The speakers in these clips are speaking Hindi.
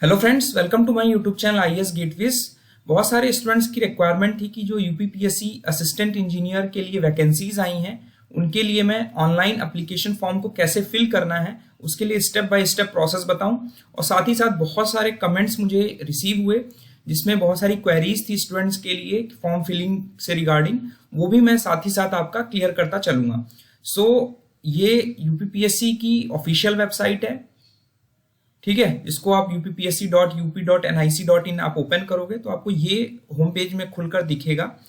Hello friends, welcome to my YouTube channel IAS gateways. बहुत सारे स्टूडेंट्स की रिक्वायरमेंट थी कि जो यूपीपीएससी असिस्टेंट इंजीनियर के लिए वैकेंसीज आई हैं उनके लिए मैं ऑनलाइन एप्लीकेशन फॉर्म को कैसे फिल करना है उसके लिए स्टेप बाय स्टेप प्रोसेस बताऊं। और साथ ही साथ बहुत सारे कमेंट्स मुझे रिसीव हुए जिसमें बहुत सारी क्वेरीज थी स्टूडेंट्स के लिए फॉर्म फिलिंग से रिगार्डिंग, वो भी मैं साथ ही साथ आपका क्लियर करता चलूंगा। ये यूपीपीएससी की ऑफिशियल वेबसाइट है, ठीक है। इसको आप uppsc.up.nic.in आप ओपन करोगे तो आपको ये होम पेज में खुलकर दिखेगा।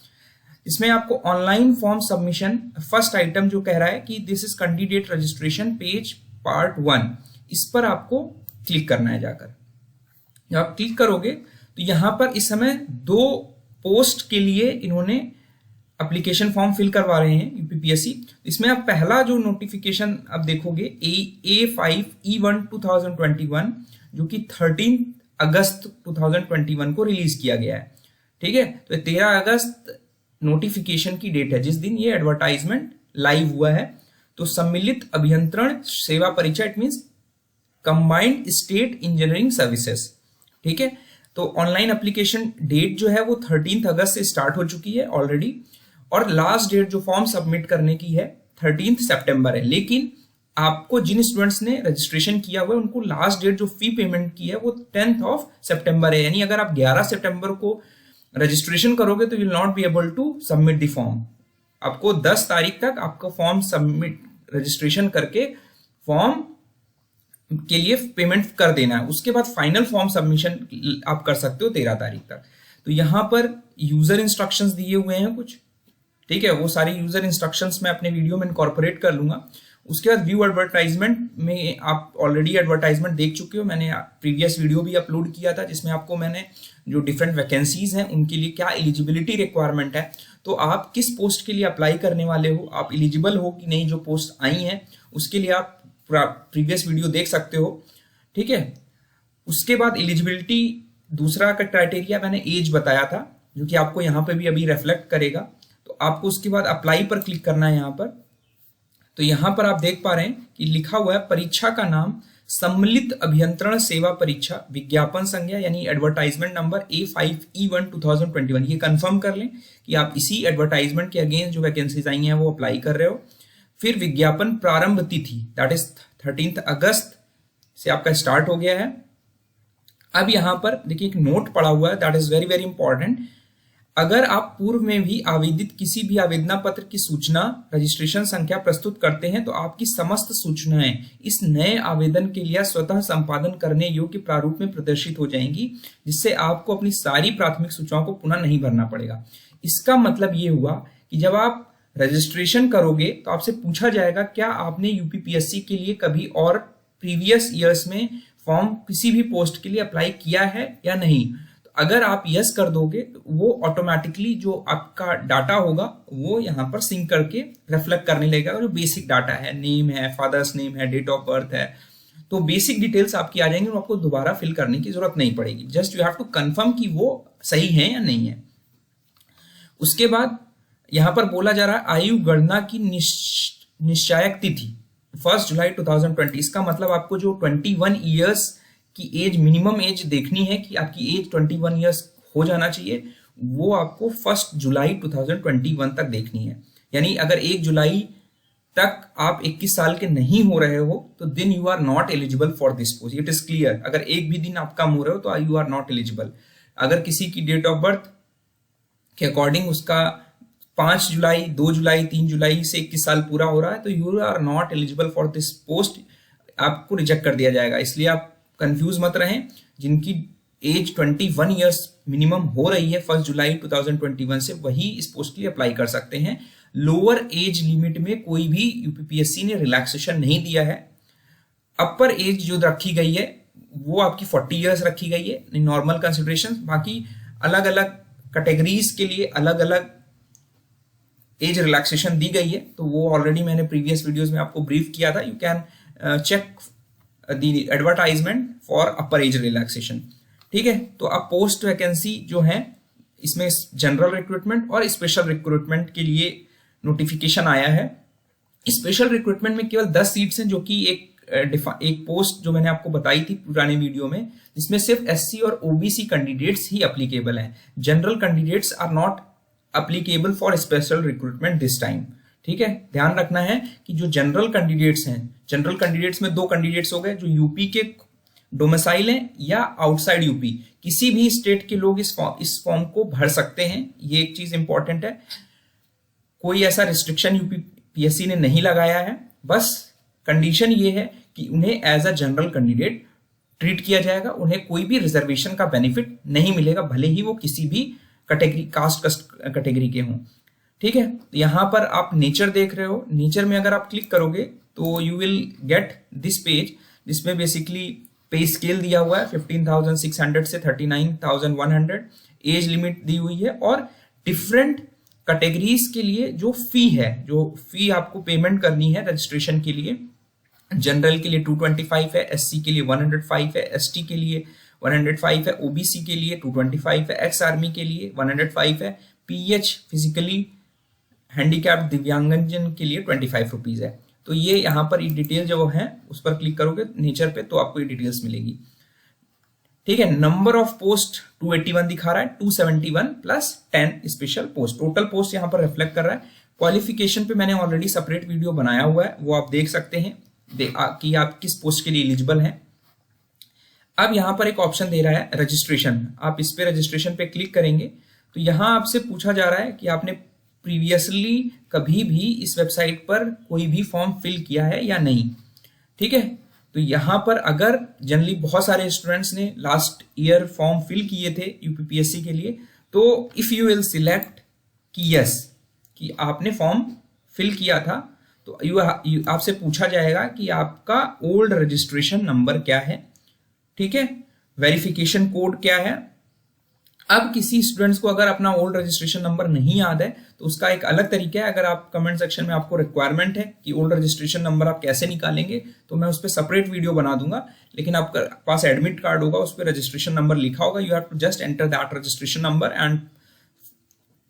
इसमें आपको online form submission first item जो कह रहा है कि this is candidate registration page part 1, इस पर आपको क्लिक करना है। जाकर जब आप क्लिक करोगे तो यहां पर इस समय 2 पोस्ट के लिए इन्होंने एप्लीकेशन फॉर्म फिल करवा रहे हैं यूपीपीएससी। इसमें आप पहला जो नोटिफिकेशन आप देखोगे A5E1 2021 जो कि 13 अगस्त 2021 को रिलीज किया गया है, ठीक है। तो 13 अगस्त नोटिफिकेशन की डेट है जिस दिन ये एडवर्टाइजमेंट लाइव हुआ है। तो सम्मिलित अभियंत्रण सेवा परीक्षा, it means combined state engineering services, ठीक है। तो ऑनलाइन एप्लीकेशन डेट जो है वो 13 अगस्त से स्टार्ट हो चुकी है ऑलरेडी, और लास्ट डेट जो फॉर्म सबमिट करने की है 13 सितंबर है। लेकिन आपको जिन स्टूडेंट्स ने रजिस्ट्रेशन किया हुआ है उनको लास्ट डेट जो फी पेमेंट की है वो 10 सितंबर है। यानी अगर आप 11 सितंबर को रजिस्ट्रेशन करोगे तो you will not be able to submit the form. आपको 10 तारीख तक आपका फॉर्म सबमिट रजिस्ट्रेशन करके फॉर्म के लिए पेमेंट कर देना है। उसके बाद फाइनल फॉर्म सबमिशन आप कर सकते हो 13 तारीख तक। तो यहां पर यूजर इंस्ट्रक्शंस दिए हुए हैं कुछ, ठीक है। वो सारी यूजर इंस्ट्रक्शंस मैं अपने वीडियो में इनकॉर्पोरेट कर लूंगा। उसके बाद व्यू एडवर्टाइजमेंट में आप ऑलरेडी एडवर्टाइजमेंट देख चुके हो, मैंने प्रीवियस वीडियो भी अपलोड किया था जिसमें आपको मैंने जो डिफरेंट वैकेंसीज हैं उनके लिए क्या एलिजिबिलिटी रिक्वायरमेंट है, तो आप किस पोस्ट के लिए अप्लाई करने वाले हो, आप एलिजिबल हो कि नहीं, जो पोस्ट आई हैं उसके लिए आप प्रीवियस वीडियो देख सकते हो, ठीक है। उसके बाद एलिजिबिलिटी दूसरा का क्राइटेरिया मैंने एज बताया था जो कि आपको यहाँ पे भी अभी रिफ्लेक्ट करेगा। तो आपको उसके बाद अप्लाई पर क्लिक करना है यहाँ पर। तो यहाँ पर आप देख पा रहे हैं कि लिखा हुआ है परीक्षा का नाम सम्मिलित अभियंत्रण सेवा परीक्षा, विज्ञापन संख्या यानी एडवर्टाइजमेंट नंबर A5E1 2021। ये कंफर्म कर लें कि आप इसी एडवर्टाइजमेंट के अगेंस्ट जो वैकेंसीज आई हैं वो अप्लाई कर रहे हो। फिर विज्ञापन प्रारंभ तिथि दैट इज 13 अगस्त से आपका स्टार्ट हो गया है। अब यहां पर देखिए एक नोट पड़ा हुआ है that is very very important. अगर आप पूर्व में भी आवेदित किसी भी आवेदन पत्र की सूचना रजिस्ट्रेशन संख्या प्रस्तुत करते हैं तो आपकी समस्त सूचनाएं इस नए आवेदन के लिए स्वतः संपादन करने योग्य प्रारूप में प्रदर्शित हो जाएंगी, जिससे आपको अपनी सारी प्राथमिक सूचनाओं को पुनः नहीं भरना पड़ेगा। इसका मतलब ये हुआ कि जब आप रजिस्ट्रेशन करोगे तो आपसे पूछा जाएगा क्या आपने यूपीपीएससी के लिए कभी और प्रीवियस ईयर्स में फॉर्म किसी भी पोस्ट के लिए अप्लाई किया है या नहीं। तो अगर आप यस कर दोगे तो वो ऑटोमेटिकली जो आपका डाटा होगा वो यहाँ पर सिंक करके रिफ्लेक्ट करने लगेगा। जो बेसिक डाटा है, नेम है, फादर्स नेम है, डेट ऑफ बर्थ है, तो बेसिक डिटेल्स आपकी आ जाएंगी और आपको दोबारा फिल करने की जरूरत नहीं पड़ेगी। Just you have to confirm कि वो सही है या नहीं है। उसके बाद यहां पर बोला जा रहा है आयु गणना की निश्चायक तिथि 1 जुलाई 2020। इसका मतलब आपको जो 21 ईयर्स की एज, मिनिमम एज देखनी है कि आपकी एज 21 ईयर्स हो जाना चाहिए, वो आपको 1 जुलाई 2021 तक देखनी है। यानी अगर 1 जुलाई तक आप 21 साल के नहीं हो रहे हो तो then you are not eligible for this post. It is clear. अगर एक भी दिन आप कम हो रहे हो तो यू आर नॉट एलिजिबल। अगर किसी की डेट ऑफ बर्थ के अकॉर्डिंग उसका 5 जुलाई, 2 जुलाई, 3 जुलाई से 21 साल पूरा हो रहा है तो you are not eligible for this post, आपको रिजेक्ट कर दिया जाएगा। इसलिए आप कंफ्यूज मत रहें। जिनकी एज 21 ईयर्स मिनिमम हो रही है 1 जुलाई 2021 से, वही इस पोस्ट के लिए अप्लाई कर सकते हैं। लोअर एज लिमिट में कोई भी यूपीपीएससी ने रिलैक्सेशन नहीं दिया है। अपर एज जो रखी गई है वो आपकी 40 ईयर्स रखी गई है नॉर्मल कंसिडरेशन। बाकी अलग अलग कैटेगरीज के लिए अलग अलग एज रिलैक्सेशन दी गई है, तो वो ऑलरेडी मैंने प्रीवियस वीडियोस में आपको ब्रीफ किया था। You can check the advertisement for upper age relaxation, ठीक है। तो अब पोस्ट वैकेंसी जो है इसमें जनरल रिक्रूटमेंट और स्पेशल रिक्रूटमेंट के लिए नोटिफिकेशन आया है। स्पेशल रिक्रूटमेंट में केवल 10 सीट्स हैं जो कि एक एक पोस्ट जो मैंने आपको बताई थी पुराने वीडियो में, जिसमें सिर्फ एससी और ओबीसी कैंडिडेट्स ही अप्लीकेबल हैं। General candidates are not applicable for special recruitment this time. ठीक है, ध्यान रखना है कि जो जनरल कैंडिडेट्स हैं, जनरल कैंडिडेट्स में दो कैंडिडेट्स हो गए, जो यूपी के डोमिसाइल हैं या आउटसाइड यूपी, किसी भी स्टेट के लोग इस फॉर्म को भर सकते हैं। ये एक चीज इंपॉर्टेंट है, कोई ऐसा रिस्ट्रिक्शन यूपीपीएससी ने नहीं लगाया है। बस कंडीशन ये है कि उन्हें as a general candidate treat किया जाएगा, उन्हें कोई भी रिजर्वेशन का बेनिफिट नहीं मिलेगा, भले ही वो किसी भी कैटेगरी कास्ट कैटेगरी के हों। ठीक है, यहां पर आप नेचर देख रहे हो, नेचर में अगर आप क्लिक करोगे तो you will get this page, जिसमें बेसिकली पे स्केल दिया हुआ है 15,600 से 39,100, एज लिमिट दी हुई है, और डिफरेंट कैटेगरीज के लिए जो फी है, जो फी आपको पेमेंट करनी है रजिस्ट्रेशन के लिए, जनरल के लिए 225 है, एससी के लिए 105 है, एसटी के लिए 105 है, ओबीसी के लिए 225 है, एक्स आर्मी के लिए 105 है, पीएच फिजिकली हैंडीकैप्ड दिव्यांगजन के लिए 25 रुपीज है। तो ये यहाँ पर डिटेल जो है उस पर क्लिक करोगे नेचर पे तो आपको ये डिटेल्स मिलेगी। ठीक है, नंबर ऑफ पोस्ट 281 दिखा रहा है, 271 plus 10 special post, total post यहाँ पर रिफ्लेक्ट कर रहा है। क्वालिफिकेशन पे मैंने ऑलरेडी सेपरेट वीडियो बनाया हुआ है, वो आप देख सकते हैं कि आप किस पोस्ट के लिए एलिजिबल हैं। अब यहाँ पर एक ऑप्शन दे रहा है रजिस्ट्रेशन, आप इस पे रजिस्ट्रेशन पे क्लिक करेंगे तो यहाँ आपसे पूछा जा रहा है कि आपने प्रीवियसली कभी भी इस वेबसाइट पर कोई भी फॉर्म फिल किया है या नहीं। ठीक है, तो यहाँ पर अगर जनरली बहुत सारे स्टूडेंट्स ने लास्ट ईयर फॉर्म फिल किए थे यूपीपीएससी के लिए, तो इफ यू विल सिलेक्ट कि यस कि आपने फॉर्म फिल किया था, तो आपसे पूछा जाएगा कि आपका ओल्ड रजिस्ट्रेशन नंबर क्या है। ठीक है, वेरिफिकेशन कोड क्या है। अब किसी स्टूडेंट्स को अगर अपना ओल्ड रजिस्ट्रेशन नंबर नहीं याद है तो उसका एक अलग तरीका है। अगर आप कमेंट सेक्शन में आपको रिक्वायरमेंट है कि ओल्ड रजिस्ट्रेशन नंबर आप कैसे निकालेंगे, तो मैं उस पर सेपरेट वीडियो बना दूंगा। लेकिन आपके पास एडमिट कार्ड होगा, उस पर रजिस्ट्रेशन नंबर लिखा होगा, you have to just enter that registration number and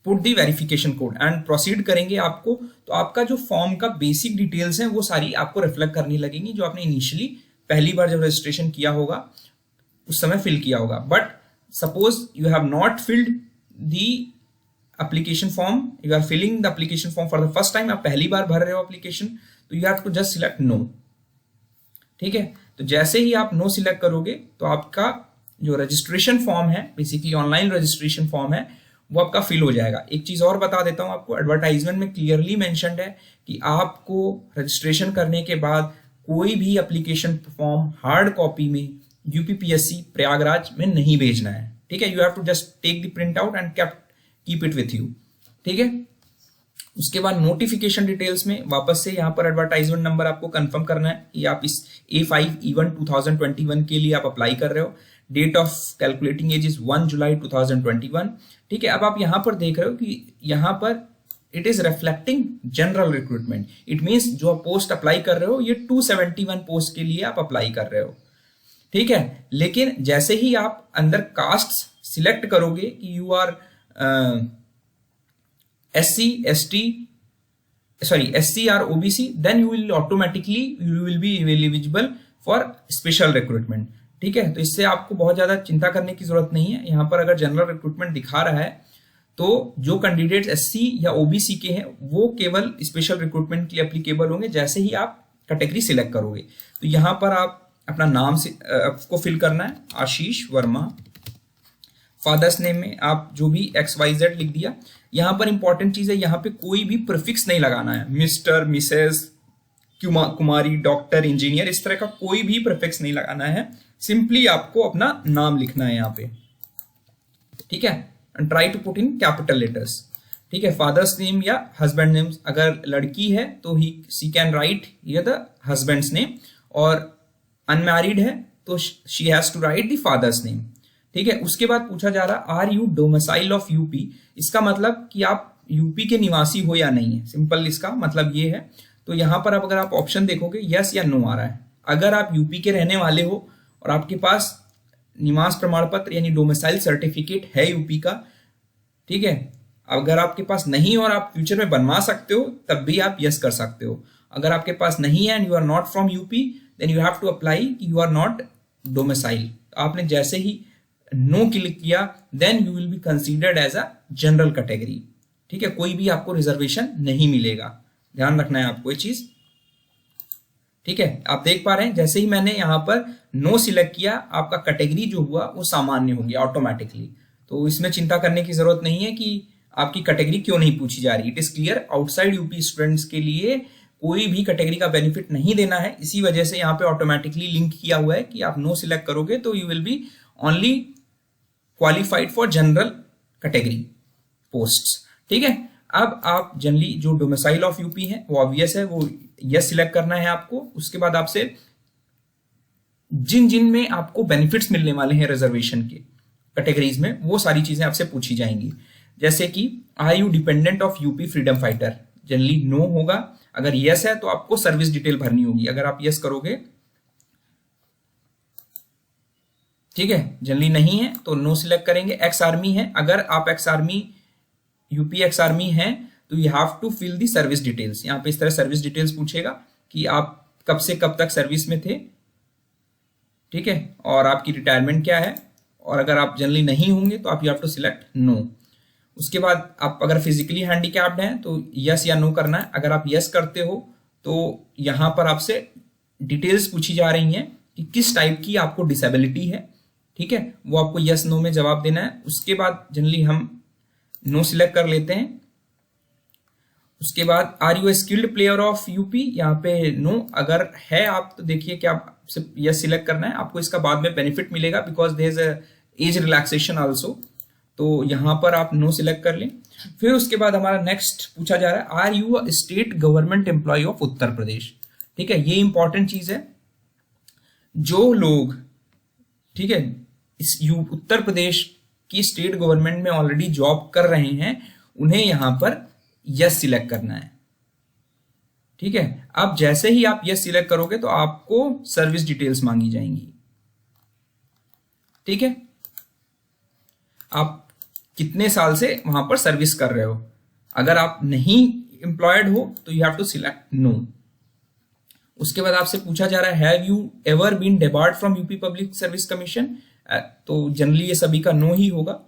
put the verification code and proceed करेंगे आपको, तो आपका जो फॉर्म का बेसिक डिटेल्स है वो सारी आपको रिफ्लेक्ट करनी लगेंगी, जो आपने इनिशियली पहली बार जब रजिस्ट्रेशन किया होगा उस समय फिल किया होगा। But suppose you have not filled the application form, you are filling the application form for the first time, आप पहली बार भर रहे हो एप्लीकेशन, तो you have to just select no। ठीक है, तो जैसे ही आप नो सिलेक्ट करोगे तो आपका जो रजिस्ट्रेशन फॉर्म है, बेसिकली ऑनलाइन रजिस्ट्रेशन फॉर्म है, वो आपका फिल हो जाएगा। एक चीज और बता देता हूं आपको, एडवर्टाइजमेंट में क्लियरली मेंशन्ड है कि आपको रजिस्ट्रेशन करने के बाद कोई भी एप्लीकेशन फॉर्म हार्ड कॉपी में यूपीपीएससी प्रयागराज में नहीं भेजना है। ठीक है, you have to just take the print out and keep it with you. ठीक है, उसके बाद नोटिफिकेशन डिटेल्स में वापस से यहाँ पर एडवर्टाइजमेंट नंबर आपको कंफर्म करना है कि आप इस A5E1 2021 के लिए आप अप्लाई कर रहे हो। Date of calculating age is 1 July 2021। ठीक है, अब आप यहाँ पर देख रहे हो कि यहाँ पर it is reflecting general recruitment, it means जो आप पोस्ट अप्लाई कर रहे हो ये 271 पोस्ट के लिए आप अप्लाई कर रहे हो। ठीक है, लेकिन जैसे ही आप अंदर कास्ट सिलेक्ट करोगे कि you are SC or OBC, then you will automatically you will be eligible for special recruitment। ठीक है, तो इससे आपको बहुत ज्यादा चिंता करने की जरूरत नहीं है। यहाँ पर अगर जनरल रिक्रूटमेंट दिखा रहा है तो जो कैंडिडेट्स SC या OBC के हैं वो केवल स्पेशल रिक्रूटमेंट के लिए एप्लीकेबल होंगे जैसे ही आप कैटेगरी सिलेक्ट करोगे। तो यहाँ पर आप अपना नाम से आपको फिल करना है, आशीष वर्मा। फादर्स नेम में आप जो भी XYZ लिख दिया। यहाँ पर इंपॉर्टेंट चीज है, यहाँ पे कोई भी प्रीफिक्स नहीं लगाना है, मिस्टर, मिसेस, कुमारी, डॉक्टर, इंजीनियर, इस तरह का कोई भी प्रीफिक्स नहीं लगाना है। सिंपली आपको अपना नाम लिखना है यहाँ पे। ठीक है, and try to put in capital letters. ठीक है, फादर्स नेम या हस्बैंड नेम, अगर लड़की है तो she can write here the husband's name, और अनमैरिड है तो she has to write the father's name. ठीक है, उसके बाद पूछा जा रहा are you domicile of UP, इसका मतलब कि आप यूपी के निवासी हो या नहीं है, सिंपल इसका मतलब ये है। तो यहाँ पर अब अगर आप ऑप्शन देखोगे यस या नो आ रहा है। अगर आप यूपी के रहने वाले हो और आपके पास निवास प्रमाण पत्र यानी डोमिसाइल सर्टिफिकेट है यूपी का, ठीक है, अगर आपके पास नहीं और आप फ्यूचर में बनवा सकते हो तब भी आप यस कर सकते हो। अगर आपके पास नहीं है and you are not from UP, then you have to apply you are not domicile. आपने जैसे ही नो क्लिक किया then you will be considered as a general category. ठीक है, कोई भी आपको रिजर्वेशन नहीं मिलेगा, ध्यान रखना है आपको ये चीज। ठीक है, आप देख पा रहे हैं जैसे ही मैंने यहाँ पर नो सिलेक्ट किया आपका कैटेगरी जो हुआ वो सामान्य हो गया ऑटोमेटिकली। तो इसमें चिंता करने की जरूरत नहीं है कि आपकी कैटेगरी क्यों नहीं पूछी जा रही। It is clear, outside UP students के लिए कोई भी कैटेगरी का बेनिफिट नहीं देना है। इसी वजह से यहाँ पे ऑटोमेटिकली लिंक किया हुआ है कि आप नो सिलेक्ट करोगे तो you will B only qualified for general category posts. ठीक है, अब आप जनरली जो डोमिसाइल ऑफ यूपी है वो ऑब्वियस है, वो यस सिलेक्ट करना है आपको। उसके बाद आपसे जिन जिन में आपको बेनिफिट्स मिलने वाले हैं रिजर्वेशन के कैटेगरीज में वो सारी चीजें आपसे पूछी जाएंगी, जैसे कि are you dependent of UP freedom fighter, generally no होगा। अगर यस है तो आपको सर्विस डिटेल भरनी होगी, अगर आप यस करोगे ठीक है। जनरली नहीं है तो नो सिलेक्ट करेंगे। एक्स आर्मी है, अगर आप ex army UP ex army है तो you have to fill the service details. यहाँ पे इस तरह सर्विस डिटेल्स पूछेगा कि आप कब से कब तक सर्विस में थे, ठीक है, और आपकी रिटायरमेंट क्या है। और अगर आप जनरली नहीं होंगे तो आप you have to select no. उसके बाद आप अगर फिजिकली हैंडीकैप्ड हैं तो यस या नो करना है। अगर आप यस करते हो तो यहाँ पर आपसे डिटेल्स पूछी जा रही हैं कि किस टाइप की आपको डिसेबिलिटी है, ठीक है, वो आपको यस नो में जवाब देना है। उसके बाद जनरली हम नो सिलेक्ट कर लेते हैं। उसके बाद are you a skilled player of UP, यहाँ पे नो अगर है आप तो देखिए कि आप यस सिलेक्ट करना है, आपको इसका बाद में बेनिफिट मिलेगा because there is a age relaxation also, तो यहाँ पर आप नो सिलेक्ट कर लें। फिर उसके बाद हमारा नेक्स्ट पूछा जा रहा है are you a state government employ of Uttar Pradesh. ठीक है, ये इंपॉर्टेंट चीज है। जो लोग ठीक है इस उत्तर प्रदेश की स्टेट गवर्नमेंट में ऑलरेडी जॉब कर रहे हैं उन्हें यहां पर यस सिलेक्ट करना है। ठीक है, अब जैसे ही आप यस सिलेक्ट करोगे तो आपको सर्विस डिटेल्स मांगी जाएंगी। ठीक है, आप कितने साल से वहां पर सर्विस कर रहे हो। अगर आप नहीं एम्प्लॉयड हो तो you have to select no. उसके बाद आपसे पूछा जा रहा है have you ever been debarred from UP public service commission, तो जनरली ये सभी का नो ही होगा।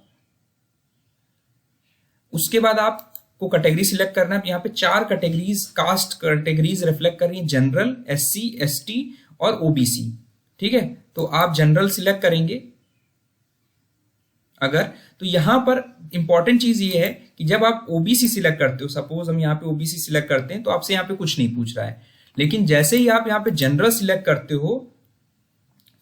उसके बाद आपको कैटेगरी सिलेक्ट करना है। यहाँ पे 4 कैटेगरीज कास्ट कैटेगरीज रिफ्लेक्ट कर रही हैं, जनरल, एससी, एसटी और ओबीसी। ठीक है, तो आप जनरल सिलेक्ट करेंगे अगर, तो यहां पर इंपॉर्टेंट चीज ये है कि जब आप ओबीसी सिलेक्ट करते हो, सपोज हम यहाँ पे ओबीसी सिलेक्ट करते हैं तो आपसे यहाँ पे कुछ नहीं पूछ रहा है, लेकिन जैसे ही आप यहाँ पे जनरल सिलेक्ट करते हो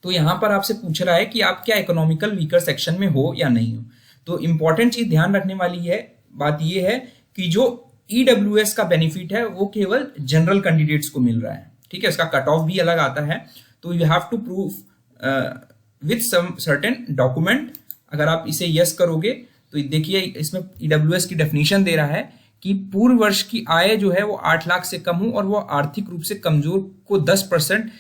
तो यहां पर आपसे पूछ रहा है कि आप क्या इकोनॉमिकल वीकर सेक्शन में हो या नहीं हो। तो इंपॉर्टेंट चीज ध्यान रखने वाली है बात यह है कि जो ईडब्ल्यूएस का बेनिफिट है वो केवल जनरल कैंडिडेट्स को मिल रहा है। ठीक है, इसका कट ऑफ भी अलग आता है, तो you have to prove with some certain document. अगर आप इसे यस करोगे तो देखिए इसमें ईडब्ल्यूएस की डेफिनेशन दे रहा है कि पूर्व वर्ष की आय जो है वो 8 लाख से कम हो और वो आर्थिक रूप से कमजोर को 10%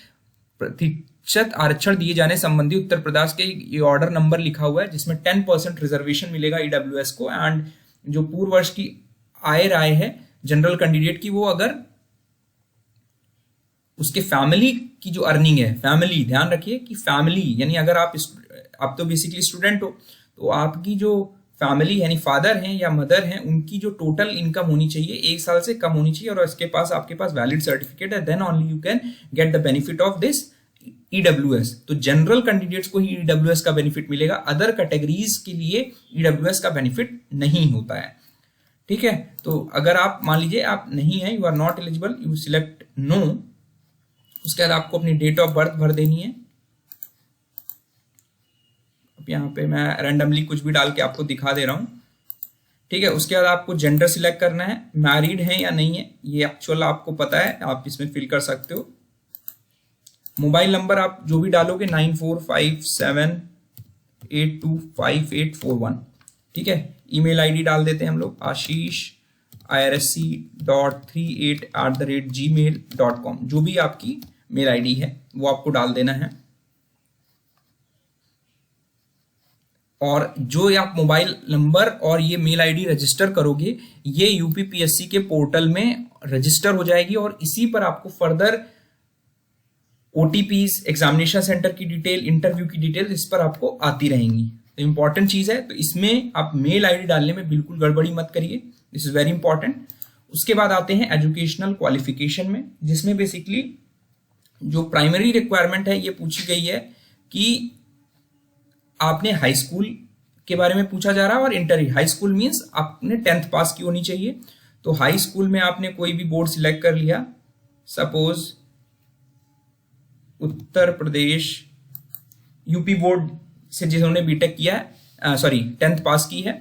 आरक्षण दिए जाने संबंधी उत्तर प्रदेश के ये ऑर्डर नंबर लिखा हुआ है जिसमें 10% रिजर्वेशन मिलेगा ईडब्ल्यूएस को। एंड जो पूर्व वर्ष की आय राय है जनरल कैंडिडेट की, वो अगर उसके फैमिली की जो अर्निंग है, फैमिली ध्यान रखिए कि फैमिली यानी अगर आप तो बेसिकली स्टूडेंट हो तो आपकी जो फैमिली यानी फादर हैं या मदर हैं उनकी जो टोटल इनकम होनी चाहिए 1 साल से कम होनी चाहिए और इसके पास आपके पास वैलिड सर्टिफिकेट है, then only you can get the benefit of this EWS. तो जनरल कैंडिडेट्स को ही ईडब्ल्यूएस का बेनिफिट मिलेगा, अदर कैटेगरीज के लिए ईडब्ल्यूएस का बेनिफिट नहीं होता है। ठीक है, तो अगर आप मान लीजिए आप नहीं है, you are not eligible, you select no. उसके बाद आपको अपनी डेट ऑफ बर्थ भर देनी है। अब यहाँ पे मैं रैंडमली कुछ भी डाल के आपको दिखा दे रहा हूं। ठीक है, उसके बाद आपको जेंडर सिलेक्ट करना है, मैरिड है या नहीं है ये एक्चुअल आपको पता है, आप इसमें फिल कर सकते हो। मोबाइल नंबर आप जो भी डालोगे 9457825841। ठीक है, ईमेल आईडी डाल देते हैं हम लोग ashish.38@gmail.com, जो भी आपकी मेल आईडी है वो आपको डाल देना है। और जो आप मोबाइल नंबर और ये मेल आईडी रजिस्टर करोगे ये यूपीपीएससी के पोर्टल में रजिस्टर हो जाएगी और इसी पर आपको फर्दर OTPs, एग्जामिनेशन सेंटर की डिटेल, इंटरव्यू की डिटेल इस पर आपको आती रहेंगी। तो इंपॉर्टेंट चीज है, तो इसमें आप मेल आईडी डालने में बिल्कुल गड़बड़ी मत करिए, दिस इज वेरी इंपॉर्टेंट। उसके बाद आते हैं एजुकेशनल क्वालिफिकेशन में, जिसमें बेसिकली जो प्राइमरी रिक्वायरमेंट है ये पूछी गई है कि आपने हाई स्कूल के बारे में पूछा जा रहा है और इंटर। हाई स्कूल मीन्स आपने 10th पास की होनी चाहिए। तो हाई स्कूल में आपने कोई भी बोर्ड सिलेक्ट कर लिया, suppose Uttar Pradesh UP board से जिन्होंने बीटेक किया है, 10th पास की है,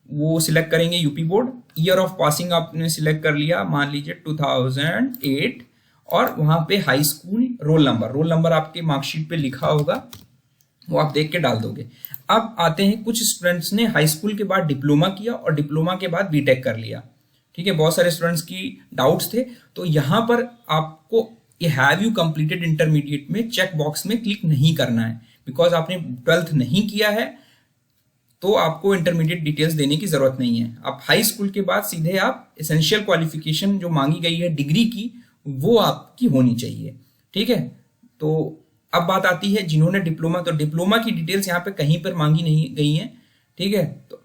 वो सिलेक्ट करेंगे UP board. Year of passing आपने सिलेक्ट कर लिया, मान लीजिए 2008, और वहां पे हाई स्कूल रोल नंबर आपके मार्कशीट पे लिखा होगा, वो आप देख के डाल दोगे। अब आते हैं, कुछ स्टूडेंट्स ने हाई स्कूल के बाद डिप्लोमा किया और डिप्लोमा के बाद बीटेक कर लिया, ठीक है। बहुत सारे स्टूडेंट्स की डाउट्स थे, तो यहां पर आपको ये हैव यू कंप्लीटेड इंटरमीडिएट में चेक बॉक्स में क्लिक नहीं करना है, बिकॉज आपने 12th नहीं किया है तो आपको इंटरमीडिएट डिटेल्स देने की जरूरत नहीं है। आप हाई स्कूल के बाद सीधे आप एसेंशियल क्वालिफिकेशन जो मांगी गई है डिग्री की, वो आपकी होनी चाहिए, ठीक है। तो अब बात आती है जिन्होंने डिप्लोमा, तो डिप्लोमा की डिटेल्स यहाँ पे कहीं पर मांगी नहीं गई हैं, ठीक है। तो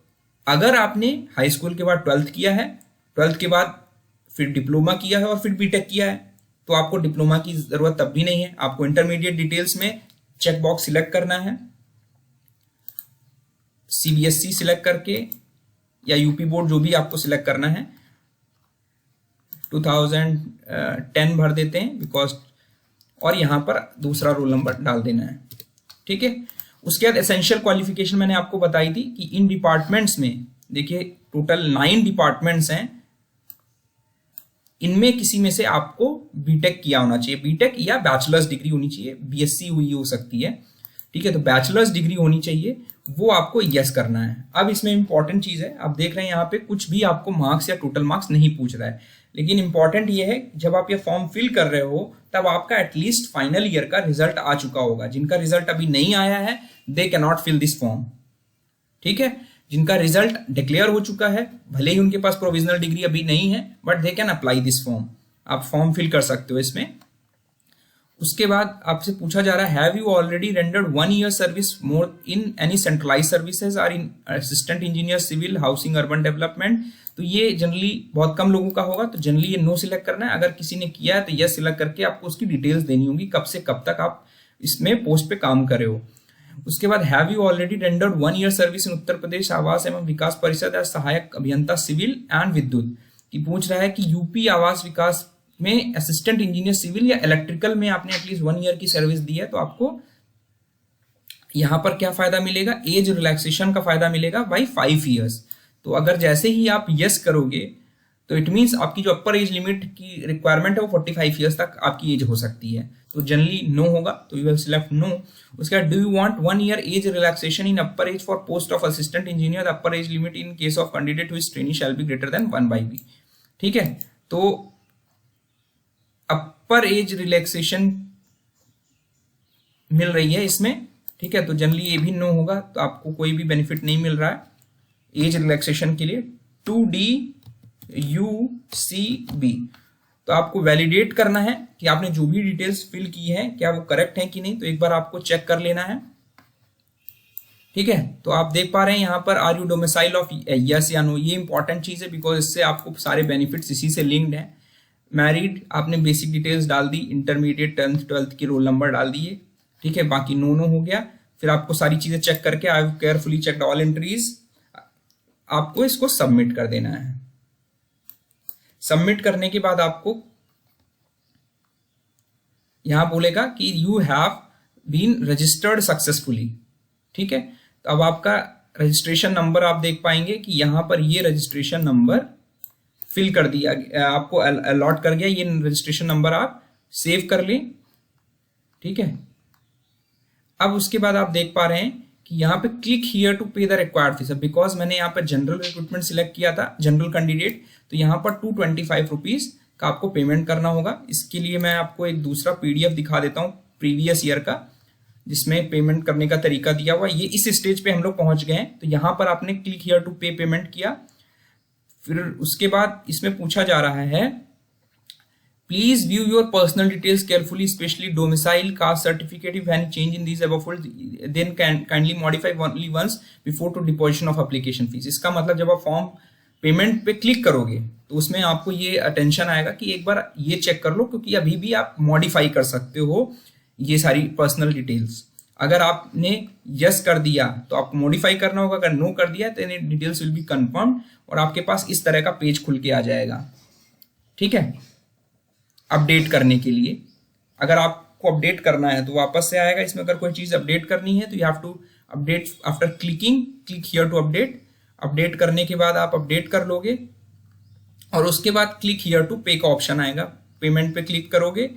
अगर आपने हाई स्कूल के बाद 12th किया है, 12th के बाद फिर डिप्लोमा किया है और फिर बीटेक किया है, तो आपको डिप्लोमा की जरूरत तब भी नहीं है। आपको इंटरमीडिएट डिटेल्स में चेक बॉक्स सिलेक्ट करना है, CBSE सिलेक्ट करके या यूपी बोर्ड जो भी आपको सिलेक्ट करना है, 2010 भर देते हैं बिकॉज, और यहां पर दूसरा रोल नंबर डाल देना है, ठीक है। उसके बाद एसेंशियल क्वालिफिकेशन मैंने आपको बताई थी कि इन डिपार्टमेंट्स में, देखिए टोटल 9 डिपार्टमेंट्स हैं, इनमें किसी में से आपको बीटेक किया होना चाहिए, बीटेक या बैचलर्स डिग्री होनी चाहिए, BSc हुई हो सकती है, ठीक है। तो बैचलर्स डिग्री होनी चाहिए, वो आपको यस करना है। अब इसमें इंपॉर्टेंट चीज है, आप देख रहे हैं यहाँ पे कुछ भी आपको मार्क्स या टोटल मार्क्स नहीं पूछ रहा है, लेकिन इंपॉर्टेंट ये है जब आप ये फॉर्म फिल कर रहे हो तब आपका एटलीस्ट फाइनल ईयर का रिजल्ट आ चुका होगा। जिनका रिजल्ट अभी नहीं आया है they can not fill this form, ठीक है। जिनका रिजल्ट डिक्लेयर हो चुका है, भले ही उनके पास प्रोविजनल डिग्री अभी नहीं है, but they can apply this form, आप फॉर्म फिल कर सकते हो इसमें। उसके बाद आपसे पूछा जा रहा है, have you already rendered 1 year service more in any centralised services और in assistant engineer civil housing urban development. तो ये जनरली बहुत कम लोगों का होगा, तो जनरली ये नो सिलेक्ट करना है। अगर किसी ने किया है तो यस सिलेक्ट करके आपको उसकी डिटेल्स देनी होगी, कब से कब तक आप इसमें पोस्ट पे काम कर रहे हो। उसके बाद have you already rendered 1 year service in Uttar Pradesh Awas Evam विकास परिषद एज सहायक अभियंता सिविल एंड विद्युत, की पूछ रहा है कि यूपी आवास विकास में असिस्टेंट इंजीनियर सिविल या इलेक्ट्रिकल में आपने एटलीस्ट 1 year की सर्विस दी है, तो आपको यहां पर क्या फायदा मिलेगा, एज रिलैक्सेशन का फायदा मिलेगा बाई 5 years। तो अगर जैसे ही आप यस करोगे तो इट मीन्स आपकी जो अपर एज लिमिट की रिक्वायरमेंट है वो 45 years तक आपकी एज हो सकती है। तो जनरली नो होगा, तो यू हैव सिलेक्ट नो। उसके बाद do you want 1 year age relaxation in upper age for post of assistant engineer, the upper age limit in case of candidate हुई training shall be greater than 1/b, ठीक है। तो अपर एज रिलैक्सेशन मिल रही है इसमें, ठीक है। तो जनरली ये भी नो होगा, तो आपको कोई भी बेनिफिट नहीं मिल रहा है एज रिलैक्सेशन के लिए। 2D-U-C-B, तो आपको वैलिडेट करना है कि आपने जो भी डिटेल्स फिल की है क्या वो करेक्ट है कि नहीं, तो एक बार आपको चेक कर लेना है, ठीक है। तो आप देख पा रहे हैं यहाँ पर are you domicile of yes या नो, ये इंपॉर्टेंट चीज है बिकॉज इससे आपको सारे बेनिफिट्स इसी से लिंक्ड है। मैरिड आपने बेसिक डिटेल्स डाल दी, इंटरमीडिएट 10th 12th की रोल नंबर डाल दिए, ठीक है। बाकी नो नो हो गया। फिर आपको सारी चीजें चेक करके I have carefully checked all entries, आपको इसको सबमिट कर देना है। सबमिट करने के बाद आपको यहां बोलेगा कि you have been registered successfully, ठीक है। तो अब आपका रजिस्ट्रेशन नंबर आप देख पाएंगे कि यहां पर ये रजिस्ट्रेशन नंबर फिल कर दिया, आपको अलॉट कर गया, ये रजिस्ट्रेशन नंबर आप सेव कर लें, ठीक है। अब उसके बाद आप देख पा रहे हैं कि यहाँ पे क्लिक हियर टू पे द रिक्वायर्ड फीस, बिकॉज मैंने यहाँ पर जनरल रिक्रूटमेंट सिलेक्ट किया था, जनरल कैंडिडेट, तो यहाँ पर 225 रुपीज का आपको पेमेंट करना होगा। इसके लिए मैं आपको एक दूसरा PDF दिखा देता हूँ प्रीवियस ईयर का, जिसमें पेमेंट करने का तरीका दिया हुआ। ये इस स्टेज पे हम लोग पहुंच गए हैं, तो यहाँ पर आपने क्लिक हियर टू पे पेमेंट किया। फिर उसके बाद इसमें पूछा जा रहा है Please view your personal details carefully, especially domicile, caste certificate. If any change in these above fields, then kindly modify only once before to deposition of application fees. इसका मतलब जब आप फॉर्म पेमेंट पे क्लिक करोगे तो उसमें आपको ये अटेंशन आएगा कि एक बार ये चेक कर लो, क्योंकि अभी भी आप मॉडिफाई कर सकते हो ये सारी पर्सनल डिटेल्स। अगर आपने यस कर दिया तो आपको मॉडिफाई करना होगा, अगर नो कर दिया तो डिटेल्स विल बी कंफर्म और आपके पास इस तरह का पेज खुल के आ जाएगा। ठीक है, अपडेट करने के लिए अगर आपको अपडेट करना है तो वापस से आएगा। इसमें अगर कोई चीज अपडेट करनी है तो you have to update after click here to update. Update करने के बाद आप अपडेट कर लोगे और उसके बाद क्लिक हियर टू पे का ऑप्शन आएगा। पेमेंट पे क्लिक करोगे,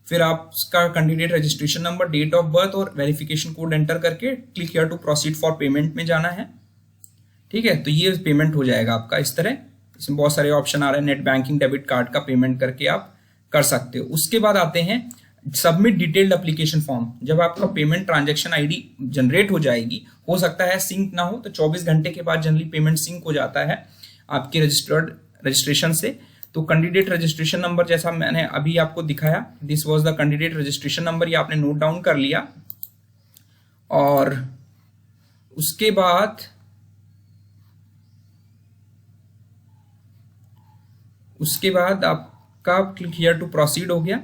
फिर आप उसका candidate registration number, date of birth और वेरिफिकेशन कोड एंटर करके click here to proceed for payment में जाना है। ठीक है, तो ये पेमेंट हो जाएगा आपका इस तरह। इसमें बहुत सारे ऑप्शन आ रहे हैं, नेट बैंकिंग, डेबिट कार्ड का पेमेंट करके आप कर सकते हो। उसके बाद आते हैं सबमिट डिटेल्ड एप्लीकेशन फॉर्म। जब आपका पेमेंट ट्रांजैक्शन आईडी जनरेट हो जाएगी, हो सकता है सिंक ना हो तो 24 घंटे के बाद जनरली पेमेंट सिंक हो जाता है आपके रजिस्ट्रेशन से। तो कैंडिडेट रजिस्ट्रेशन नंबर जैसा मैंने अभी आपको दिखाया, this was the candidate registration number, ये आपने नोट डाउन कर लिया। और उसके बाद आपका क्लिक हियर टू प्रोसीड हो गया।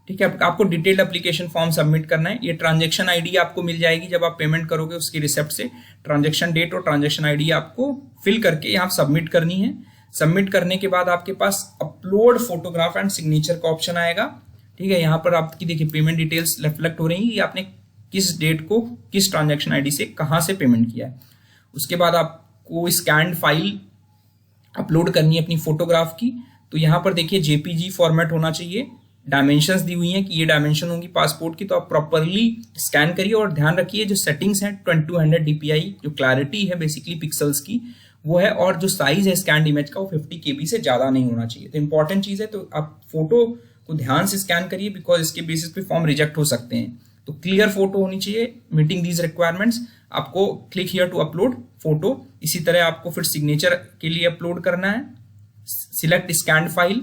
ठीक है, आपको डिटेल्ड एप्लीकेशन फॉर्म सबमिट करना है। ये ट्रांजैक्शन आईडी आपको मिल जाएगी जब आप पेमेंट करोगे, उसकी रिसिप्ट से ट्रांजैक्शन डेट और ट्रांजैक्शन आईडी आपको फिल करके यहाँ सबमिट करनी है। सबमिट करने के बाद आपके पास अपलोड फोटोग्राफ एंड सिग्नेचर का ऑप्शन आएगा। ठीक है, यहाँ पर आपकी देखिए पेमेंट डिटेल्स रिफ्लेक्ट हो रही है, आपने किस डेट को किस ट्रांजैक्शन आईडी से कहाँ से पेमेंट किया है। उसके बाद आपको स्कैन्ड फाइल अपलोड करनी है अपनी फोटोग्राफ की। तो यहाँ पर देखिए जेपीजी फॉर्मेट होना चाहिए, डायमेंशंस दी हुई हैं कि ये डायमेंशन होंगी पासपोर्ट की, तो आप प्रॉपरली स्कैन करिए। और ध्यान रखिए जो सेटिंग्स हैं 2200 dpi, जो क्लैरिटी है बेसिकली पिक्सल्स की वो है, और जो साइज है स्कैन इमेज का वो 50 KB से ज्यादा नहीं होना चाहिए। तो इंपॉर्टेंट चीज है, तो आप फोटो को ध्यान से स्कैन करिए बिकॉज इसके बेसिस पे फॉर्म रिजेक्ट हो सकते हैं। तो क्लियर फोटो होनी चाहिए, मीटिंग दीज रिक्वायरमेंट्स। आपको click here to upload photo. इसी तरह आपको फिर सिग्नेचर के लिए अपलोड करना है, सिलेक्ट स्कैन्ड फाइल।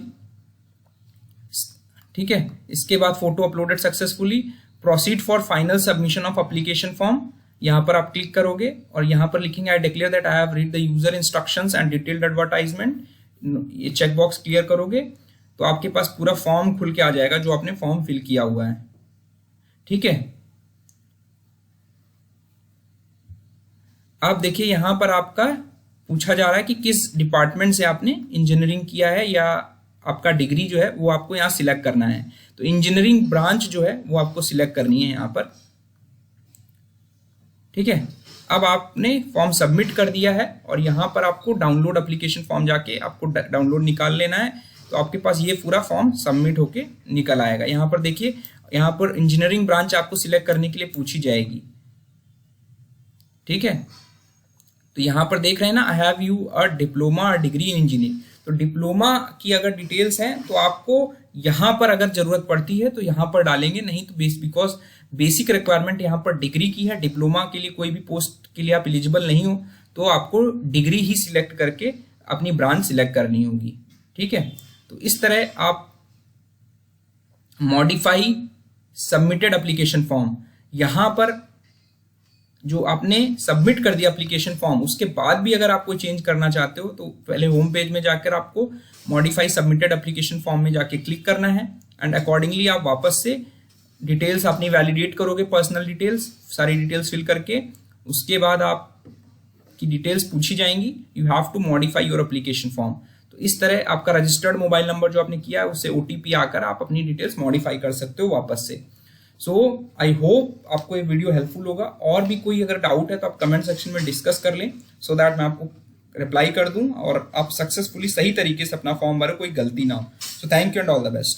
ठीक है, इसके बाद photo uploaded successfully, proceed for final submission of application form. यहां पर आप क्लिक करोगे और यहां पर लिखेंगे I declare that I have read the user instructions and detailed advertisement. ये चेक बॉक्स क्लियर करोगे तो आपके पास पूरा फॉर्म खुल के आ जाएगा जो आपने फॉर्म फिल किया हुआ है। ठीक है, आप देखिए यहां पर आपका पूछा जा रहा है कि किस डिपार्टमेंट से आपने इंजीनियरिंग किया है या आपका डिग्री जो है वो आपको यहाँ सिलेक्ट करना है। तो इंजीनियरिंग ब्रांच जो है वो आपको सिलेक्ट करनी है यहाँ पर। ठीक है, अब आपने फॉर्म सबमिट कर दिया है और यहाँ पर आपको डाउनलोड एप्लीकेशन फॉर्म जाके आपको डाउनलोड निकाल लेना है। तो आपके पास ये पूरा फॉर्म सबमिट होके निकल आएगा। यहाँ पर देखिए, यहाँ पर इंजीनियरिंग ब्रांच आपको सिलेक्ट करने के लिए पूछी जाएगी। ठीक है, तो यहाँ पर देख रहे हैं ना, I have you a diploma और डिग्री इन इंजीनियरिंग। तो डिप्लोमा की अगर डिटेल्स हैं तो आपको यहाँ पर अगर जरूरत पड़ती है तो यहाँ पर डालेंगे, नहीं तो बिकॉज बेसिक रिक्वायरमेंट यहाँ पर डिग्री की है। डिप्लोमा के लिए कोई भी पोस्ट के लिए आप एलिजिबल नहीं हो तो आपको डिग्री ही सिलेक्ट करके अपनी ब्रांच सिलेक्ट करनी होगी। ठीक है, तो इस तरह आप मॉडिफाई सबमिटेड एप्लीकेशन फॉर्म, यहाँ पर जो आपने सबमिट कर दिया एप्लीकेशन फॉर्म उसके बाद भी अगर आप कोई चेंज करना चाहते हो तो पहले होम पेज में जाकर आपको मॉडिफाई सबमिटेड एप्लीकेशन फॉर्म में जाके क्लिक करना है एंड अकॉर्डिंगली आप वापस से डिटेल्स अपनी वैलिडेट करोगे, पर्सनल डिटेल्स सारी डिटेल्स फिल करके। उसके बाद आपकी डिटेल्स पूछी जाएंगी, you have to modify your application form. तो इस तरह आपका रजिस्टर्ड मोबाइल नंबर जो आपने किया है उससे OTP आकर आप अपनी डिटेल्स मॉडिफाई कर सकते हो वापस से। सो आई होप आपको ये वीडियो हेल्पफुल होगा। और भी कोई अगर डाउट है तो आप कमेंट सेक्शन में डिस्कस कर लें सो दैट मैं आपको रिप्लाई कर दूं और आप सक्सेसफुली सही तरीके से अपना फॉर्म भरो, कोई गलती ना हो। So thank you and all the best.